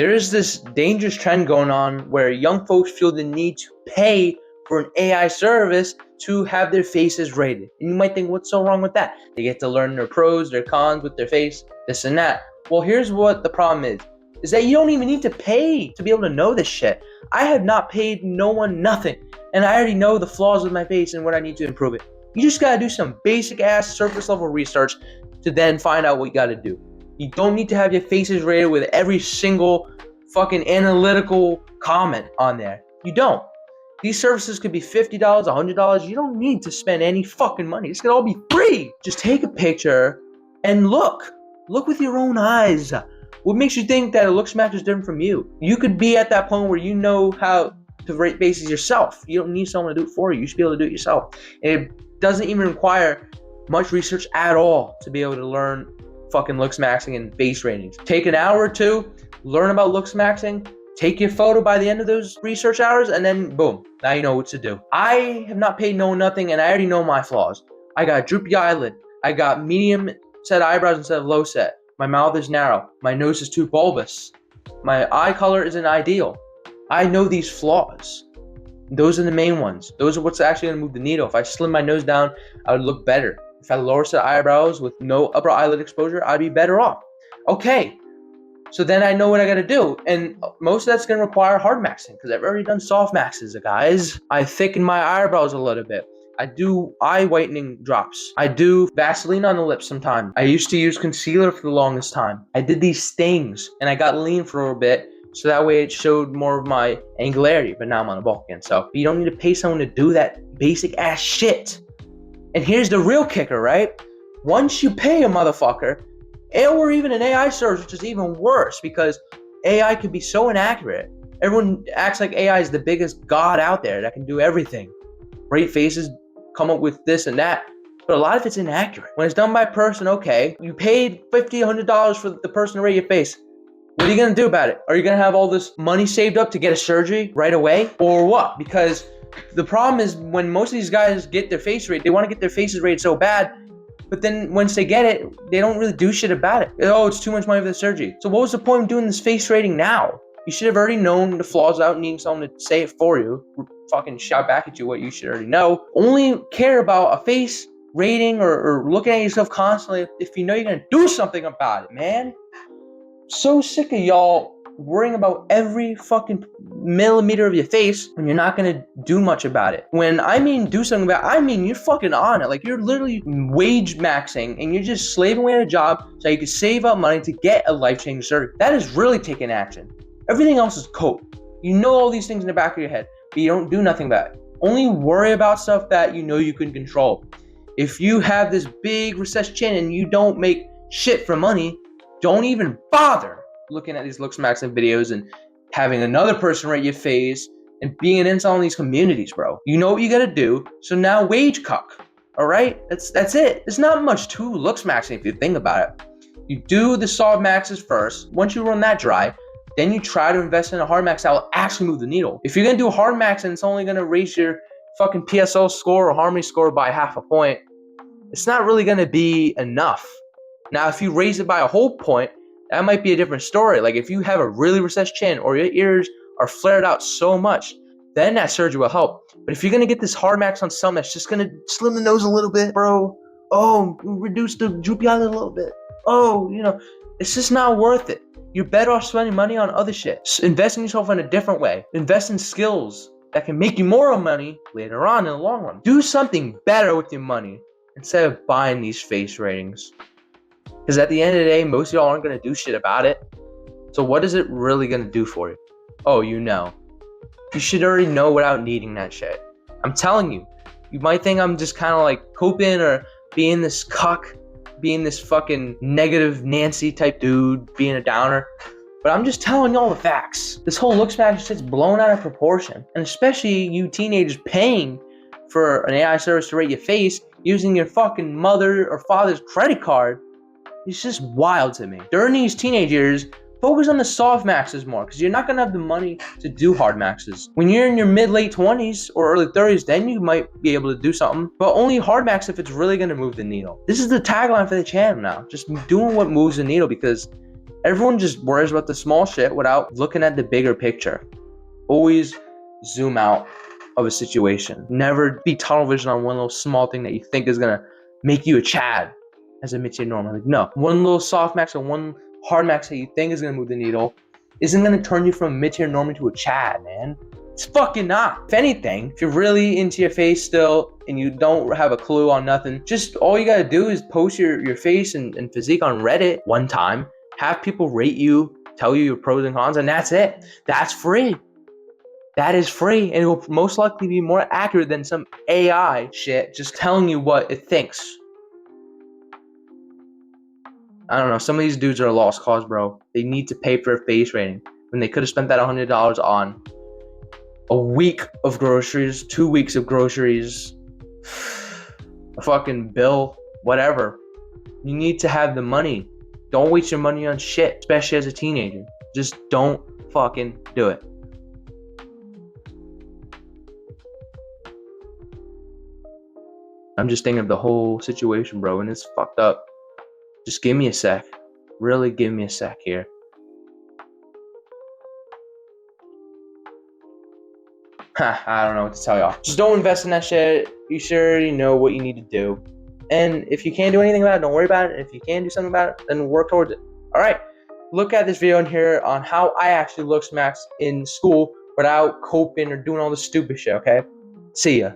There is this dangerous trend going on where young folks feel the need to pay for an AI service to have their faces rated. And you might think, what's so wrong with that? They get to learn their pros, their cons with their face, this and that. Well, here's what the problem is that you don't even need to pay to be able to know this shit. I have not paid no one nothing, and I already know the flaws of my face and what I need to improve it. You just gotta do some basic ass surface level research to then find out what you gotta do. You don't need to have your faces rated with every single fucking analytical comment on there. You don't. These services could be $50, $100. You don't need to spend any fucking money. This could all be free. Just take a picture and look. Look with your own eyes. What makes you think that a looks match is different from you? You could be at that point where you know how to rate faces yourself. You don't need someone to do it for you. You should be able to do it yourself. And it doesn't even require much research at all to be able to learn fucking looks maxing and face ratings. Take an hour or two, learn about looks maxing, take your photo by the end of those research hours, and then boom, now you know what to do. I have not paid no one nothing, and I already know my flaws. I got droopy eyelid. I got medium set eyebrows instead of low set. My mouth is narrow. My nose is too bulbous. My eye color isn't ideal. I know these flaws. Those are the main ones. Those are what's actually gonna move the needle. If I slim my nose down, I would look better. If I lower set eyebrows with no upper eyelid exposure, I'd be better off. Okay, so then I know what I gotta do. And most of that's gonna require hard maxing because I've already done soft maxes, guys. I thicken my eyebrows a little bit. I do eye whitening drops. I do Vaseline on the lips sometimes. I used to use concealer for the longest time. I did these things and I got lean for a little bit so that way it showed more of my angularity, but now I'm on a bulk again. So you don't need to pay someone to do that basic ass shit. And here's the real kicker, right? Once you pay a motherfucker, or even an AI search, which is even worse because AI can be so inaccurate. Everyone acts like AI is the biggest god out there that can do everything. Rate faces, come up with this and that, but a lot of it's inaccurate. When it's done by a person, okay, you paid $50, $100 for the person to rate your face. What are you gonna do about it? Are you gonna have all this money saved up to get a surgery right away? Or what? Because the problem is when most of these guys get their face rated, they wanna get their faces rated so bad, but then once they get it, they don't really do shit about it. Oh, it's too much money for the surgery. So what was the point of doing this face rating now? You should have already known the flaws without needing someone to say it for you. Fucking shout back at you what you should already know. Only care about a face rating or looking at yourself constantly if you know you're gonna do something about it, man. So sick of y'all worrying about every fucking millimeter of your face when you're not gonna do much about it. When I mean do something about it, I mean you're fucking on it. Like you're literally wage maxing and you're just slaving away at a job so you can save up money to get a life-changing surgery. That is really taking action. Everything else is cope. You know all these things in the back of your head, but you don't do nothing about it. Only worry about stuff that you know you can control. If you have this big recessed chin and you don't make shit for money, don't even bother looking at these looks maxing videos and having another person rate your face and being an insult in these communities, bro. You know what you gotta do, so now wage cuck, all right? That's it. There's not much to looks maxing if you think about it. You do the soft maxes first. Once you run that dry, then you try to invest in a hard max that will actually move the needle. If you're gonna do a hard max and it's only gonna raise your fucking PSL score or harmony score by half a point, it's not really gonna be enough. Now, if you raise it by a whole point, that might be a different story. Like if you have a really recessed chin or your ears are flared out so much, then that surgery will help. But if you're gonna get this hard max on something that's just gonna slim the nose a little bit, bro, reduce the droopy eyelid a little bit, it's just not worth it. You're better off spending money on other shit. Invest in yourself in a different way. Invest in skills that can make you more money later on in the long run. Do something better with your money instead of buying these face ratings. Because at the end of the day, most of y'all aren't going to do shit about it. So what is it really going to do for you? Oh, you know. You should already know without needing that shit. I'm telling you. You might think I'm just kind of like coping or being this cuck, being this fucking negative Nancy type dude, being a downer. But I'm just telling y'all the facts. This whole looks match shit's blown out of proportion. And especially you teenagers paying for an AI service to rate your face using your fucking mother or father's credit card. It's just wild to me. During these teenage years, focus on the soft maxes more because you're not going to have the money to do hard maxes. When you're in your mid-late 20s or early 30s, then you might be able to do something, but only hard max if it's really going to move the needle. This is the tagline for the channel now. Just doing what moves the needle because Everyone just worries about the small shit without looking at the bigger picture. Always zoom out of a situation. Never be tunnel vision on one little small thing that you think is gonna make you a Chad as a mid-tier normal. Like, no, one little soft max or one hard max that you think is gonna move the needle isn't gonna turn you from mid-tier normal to a Chad, man. It's fucking not. If anything, if you're really into your face still and you don't have a clue on nothing, just all you gotta do is post your face and physique on Reddit one time, have people rate you, tell you your pros and cons, and that's it. That's free. That is free, and it will most likely be more accurate than some AI shit just telling you what it thinks. I don't know. Some of these dudes are a lost cause, bro. They need to pay for a face rating when they could have spent that $100 on a week of groceries, 2 weeks of groceries, a fucking bill, whatever. You need to have the money. Don't waste your money on shit, especially as a teenager. Just don't fucking do it. I'm just thinking of the whole situation, bro, and it's fucked up. Just give me a sec. Really give me a sec here. I don't know what to tell y'all. Just don't invest in that shit. You should already know what you need to do. And if you can't do anything about it, don't worry about it. If you can do something about it, then work towards it. All right. Look at this video in here on how I actually look smacks in school without coping or doing all this stupid shit, okay? See ya.